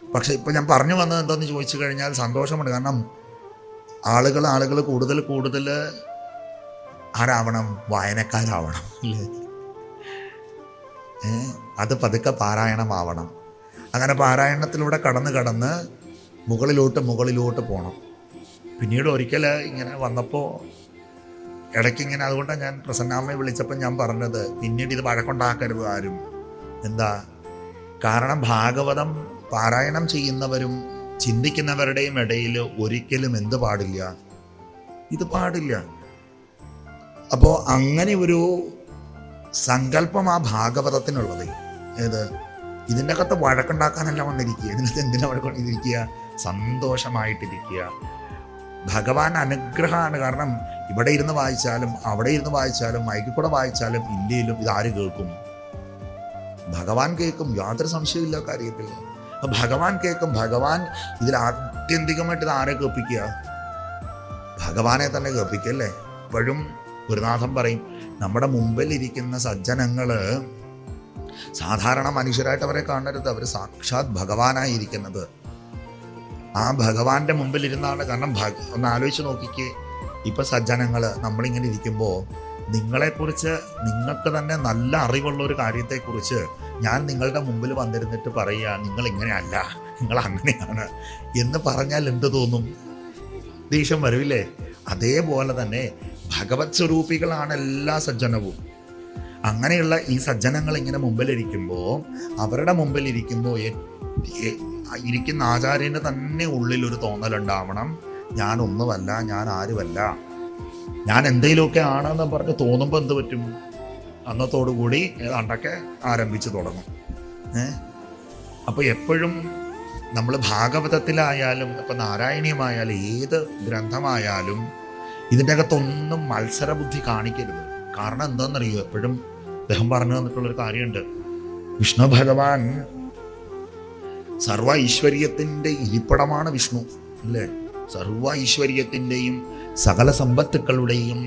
പക്ഷെ ഇപ്പം ഞാൻ പറഞ്ഞു വന്നത് എന്താണെന്ന് ചോദിച്ചു കഴിഞ്ഞാൽ സന്തോഷമുണ്ട്. കാരണം ആളുകൾ കൂടുതൽ ആരാവണം? വായനക്കാരാവണം അല്ലേ? അത് പതുക്കെ പാരായണമാവണം. അങ്ങനെ പാരായണത്തിലൂടെ കടന്ന് മുകളിലോട്ട് പോകണം. പിന്നീട് ഒരിക്കൽ ഇങ്ങനെ വന്നപ്പോൾ ഇടയ്ക്കിങ്ങനെ, അതുകൊണ്ടാണ് ഞാൻ പ്രസന്നാമ്മയെ വിളിച്ചപ്പോൾ ഞാൻ പറഞ്ഞത്, പിന്നീട് ഇത് വഴക്കുണ്ടാക്കരുത് ആരും. എന്താ കാരണം? ഭാഗവതം പാരായണം ചെയ്യുന്നവരും ചിന്തിക്കുന്നവരുടെയും ഇടയിൽ ഒരിക്കലും എന്ത് പാടില്ല? ഇത് പാടില്ല. അപ്പോൾ അങ്ങനെ ഒരു സങ്കല്പം ആ ഭാഗവതത്തിനുള്ളത്. ഏത്? ഇതിൻ്റെ അകത്ത് വഴക്കുണ്ടാക്കാനല്ല വന്നിരിക്കുക. ഇതിനകത്ത് എന്തിനാ വഴക്കൊണ്ടിരിക്കുക? സന്തോഷമായിട്ടിരിക്കുക. ഭഗവാൻ അനുഗ്രഹമാണ്. കാരണം ഇവിടെ ഇരുന്ന് വായിച്ചാലും അവിടെ ഇരുന്ന് വായിച്ചാലും മൈക്കിൽ കൂടെ വായിച്ചാലും ഇന്ത്യയിലും ഇതാര് കേൾക്കും? ഭഗവാൻ കേൾക്കും, യാതൊരു സംശയമില്ല കാര്യത്തിൽ. ഭഗവാൻ കേൾക്കും. ഭഗവാൻ ഇതിൽ ആത്യന്തികമായിട്ട് ഇത് ആരെ കേൾപ്പിക്കുക? ഭഗവാനെ തന്നെ കേൾപ്പിക്കല്ലേ. ഇപ്പോഴും ഗുരുനാഥൻ പറയും, നമ്മുടെ മുമ്പിൽ ഇരിക്കുന്ന സജ്ജനങ്ങൾ സാധാരണ മനുഷ്യരായിട്ട് അവരെ കാണരുത്. അവർ സാക്ഷാത് ഭഗവാനായിരിക്കുന്നത്. ആ ഭഗവാന്റെ മുമ്പിൽ ഇരുന്നാണ്. കാരണം ഒന്ന് ആലോചിച്ച് നോക്കിക്കേ, ഇപ്പം സജ്ജനങ്ങൾ നമ്മളിങ്ങനെ ഇരിക്കുമ്പോൾ നിങ്ങളെക്കുറിച്ച്, നിങ്ങൾക്ക് തന്നെ നല്ല അറിവുള്ള ഒരു കാര്യത്തെക്കുറിച്ച് ഞാൻ നിങ്ങളുടെ മുമ്പിൽ വന്നിരുന്നിട്ട് പറയുക, നിങ്ങൾ ഇങ്ങനെയല്ല, നിങ്ങൾ അങ്ങനെയാണ് എന്ന് പറഞ്ഞാൽ എന്ത് തോന്നും? ദേഷ്യം വരില്ലേ? അതേപോലെ തന്നെ ഭഗവത് സ്വരൂപികളാണ് എല്ലാ സജ്ജനവും. അങ്ങനെയുള്ള ഈ സജ്ജനങ്ങൾ ഇങ്ങനെ മുമ്പിലിരിക്കുമ്പോൾ, അവരുടെ മുമ്പിലിരിക്കുമ്പോൾ ഇരിക്കുന്ന ആചാര്യൻ്റെ തന്നെ ഉള്ളിലൊരു തോന്നലുണ്ടാവണം, ഞാനൊന്നുമല്ല, ഞാൻ ആരുമല്ല, ഞാൻ എന്തെങ്കിലുമൊക്കെ ആണെന്ന് പറഞ്ഞ് തോന്നുമ്പോൾ എന്ത് പറ്റും? അന്നത്തോടുകൂടി ഏതാണ്ടൊക്കെ ആരംഭിച്ച് തുടങ്ങും. അപ്പോൾ എപ്പോഴും നമ്മൾ ഭാഗവതത്തിലായാലും ഇപ്പം നാരായണീയമായാലും ഏത് ഗ്രന്ഥമായാലും ഇതിൻ്റെ അകത്തൊന്നും മത്സരബുദ്ധി കാണിക്കരുത്. കാരണം എന്താണെന്നറിയോ? എപ്പോഴും അദ്ദേഹം പറഞ്ഞു തന്നിട്ടുള്ളൊരു കാര്യമുണ്ട്. വിഷ്ണു ഭഗവാൻ സർവ ഐശ്വര്യത്തിൻ്റെ ഇരിപ്പിടമാണ് വിഷ്ണു, അല്ലേ? സർവ ഐശ്വര്യത്തിൻ്റെയും സകല സമ്പത്തുക്കളുടെയും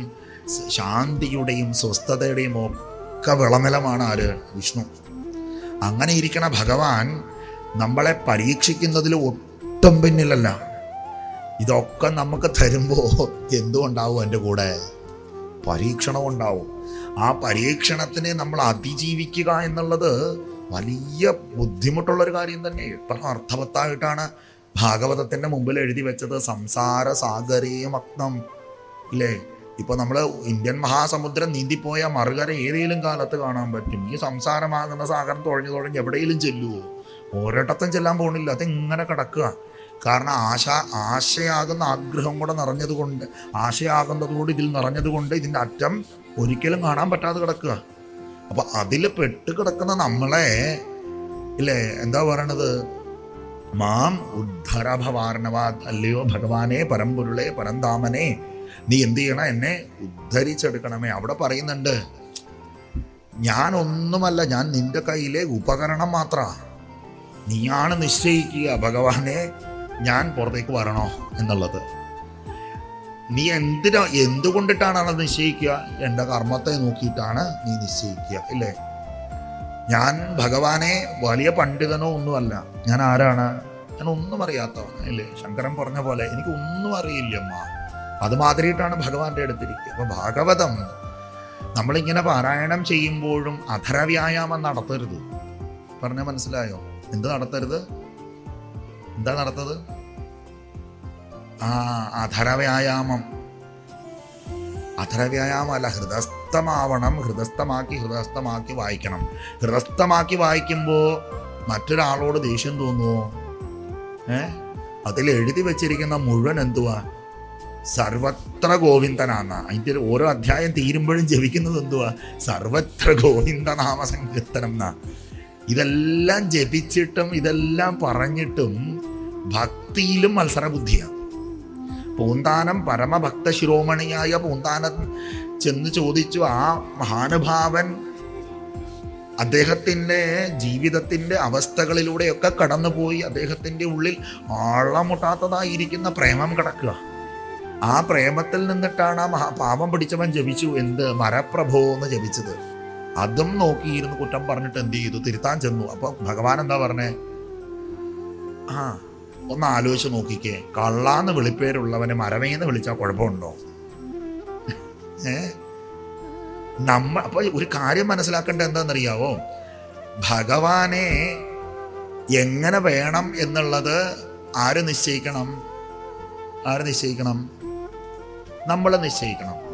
ശാന്തിയുടെയും സ്വസ്ഥതയുടെയും ഒക്കെ വിളനിലമാണ് ആര്? വിഷ്ണു. അങ്ങനെ ഇരിക്കണ ഭഗവാൻ നമ്മളെ പരീക്ഷിക്കുന്നതിൽ ഒട്ടും പിന്നിലല്ല. ഇതൊക്കെ നമുക്ക് തരുമ്പോൾ എന്തുണ്ടാവും? എൻ്റെ കൂടെ പരീക്ഷണം ഉണ്ടാവും. ആ പരീക്ഷണത്തിനെ നമ്മൾ അതിജീവിക്കുക എന്നുള്ളത് വലിയ ബുദ്ധിമുട്ടുള്ളൊരു കാര്യം തന്നെ. എത്ര അർത്ഥവത്തായിട്ടാണ് ഭാഗവതത്തിൻ്റെ മുമ്പിൽ എഴുതി വെച്ചത്. സംസാര സാഗരേയം അഗ്നം, ഇല്ലേ? ഇപ്പോൾ നമ്മൾ ഇന്ത്യൻ മഹാസമുദ്രം നീന്തിപ്പോയ മറുകര ഏതെങ്കിലും കാലത്ത് കാണാൻ പറ്റും. ഈ സംസാരമാകുന്ന സാഗരം തുഴഞ്ഞ് എവിടെയെങ്കിലും ചെല്ലുമോ? ഒരിടത്തും ചെല്ലാൻ പോകുന്നില്ല. അതിങ്ങനെ കിടക്കുക. കാരണം ആശയാകുന്ന ആഗ്രഹം കൂടെ നിറഞ്ഞതുകൊണ്ട്, ആശയാകുന്നതുകൊണ്ട് ഇതിൽ നിറഞ്ഞതുകൊണ്ട് ഇതിൻ്റെ അറ്റം ഒരിക്കലും കാണാൻ പറ്റാതെ കിടക്കുക. അപ്പം അതിൽ പെട്ട് കിടക്കുന്ന നമ്മളെ, ഇല്ലേ, എന്താ പറയണത്? മാം ഉദ്ധരഭവാർണവാത്, അല്ലയോ ഭഗവാനെ, പരമ്പൊരുളെ, പരന്താമനെ, നീ എന്ത് ചെയ്യണം? എന്നെ ഉദ്ധരിച്ചെടുക്കണമേ. അവിടെ പറയുന്നുണ്ട്, ഞാനൊന്നുമല്ല, ഞാൻ നിന്റെ കയ്യിലെ ഉപകരണം മാത്രമാണ്. നീയാണ് നിശ്ചയിക്കുക ഭഗവാനെ ഞാൻ പുറത്തേക്ക് വരണോ എന്നുള്ളത്. നീ എന്തുകൊണ്ടിട്ടാണ് അത് നിശ്ചയിക്കുക? എൻ്റെ കർമ്മത്തെ നോക്കിയിട്ടാണ് നീ നിശ്ചയിക്കുക, ഇല്ലേ? ഞാൻ ഭഗവാനെ വലിയ പണ്ഡിതനോ ഒന്നുമല്ല. ഞാൻ ആരാണ്? ഞാൻ ഒന്നും അറിയാത്തവൻ, ഇല്ലേ? ശങ്കരൻ പറഞ്ഞ പോലെ എനിക്കൊന്നും അറിയില്ലമ്മ. അതുമാതിരിയിട്ടാണ് ഭഗവാന്റെ അടുത്തിരിക്കുക. അപ്പോൾ ഭാഗവതം നമ്മളിങ്ങനെ പാരായണം ചെയ്യുമ്പോഴും അധരവ്യായാമം നടത്തരുത്. പറഞ്ഞാൽ മനസ്സിലായോ? എന്ത് നടത്തരുത്? എന്താ നടത്തത്? അധരവ്യായാമം. അധരവ്യായാമമല്ല, ഹൃദസ്ഥമാവണം. ഹൃദസ്ഥമാക്കി വായിക്കണം. ഹൃദസ്ഥമാക്കി വായിക്കുമ്പോൾ മറ്റൊരാളോട് ദേഷ്യം തോന്നുമോ? അതിൽ എഴുതി വെച്ചിരിക്കുന്ന മുഴുവൻ എന്തുവാ? സർവത്ര ഗോവിന്ദനാന്ന. അതിൻ്റെ ഓരോ അധ്യായം തീരുമ്പോഴും ജപിക്കുന്നത് എന്തുവാ? സർവത്ര ഗോവിന്ദനാമ സങ്കീർത്തനം എന്നാ. ഇതെല്ലാം ജപിച്ചിട്ടും ഇതെല്ലാം പറഞ്ഞിട്ടും ഭക്തിയിലും മത്സരബുദ്ധിയാണ്. പൂന്താനം പരമഭക്ത ശിരോമണിയായ പൂന്താനം ചെന്ന് ചോദിച്ചു. ആ മഹാനുഭാവൻ അദ്ദേഹത്തിൻ്റെ ജീവിതത്തിൻ്റെ അവസ്ഥകളിലൂടെയൊക്കെ കടന്നുപോയി അദ്ദേഹത്തിൻ്റെ ഉള്ളിൽ ആഴമുട്ടാത്തതായിരിക്കുന്ന പ്രേമം കിടക്കുക. ആ പ്രേമത്തിൽ നിന്നിട്ടാണ് ആ പാപം പിടിച്ചവൻ ജപിച്ചു എന്ത്? മരപ്രഭോ എന്ന് ജപിച്ചത്. അതും നോക്കിയിരുന്ന് കുറ്റം പറഞ്ഞിട്ട് എന്ത് ചെയ്തു? തിരുത്താൻ ചെന്നു. അപ്പം ഭഗവാൻ എന്താ പറഞ്ഞേ? ആ ഒന്ന് ആലോചിച്ച് നോക്കിക്കേ, കള്ളാന്ന് വിളിപ്പേരുള്ളവനെ മരമേന്ന് വിളിച്ചാൽ കുഴപ്പമുണ്ടോ? അപ്പൊ ഒരു കാര്യം മനസ്സിലാക്കേണ്ടത് എന്താണെന്നറിയാവോ? ഭഗവാനെ എങ്ങനെ വേണം എന്നുള്ളത് ആര് നിശ്ചയിക്കണം? നമ്മൾ നിശ്ചയിക്കണം.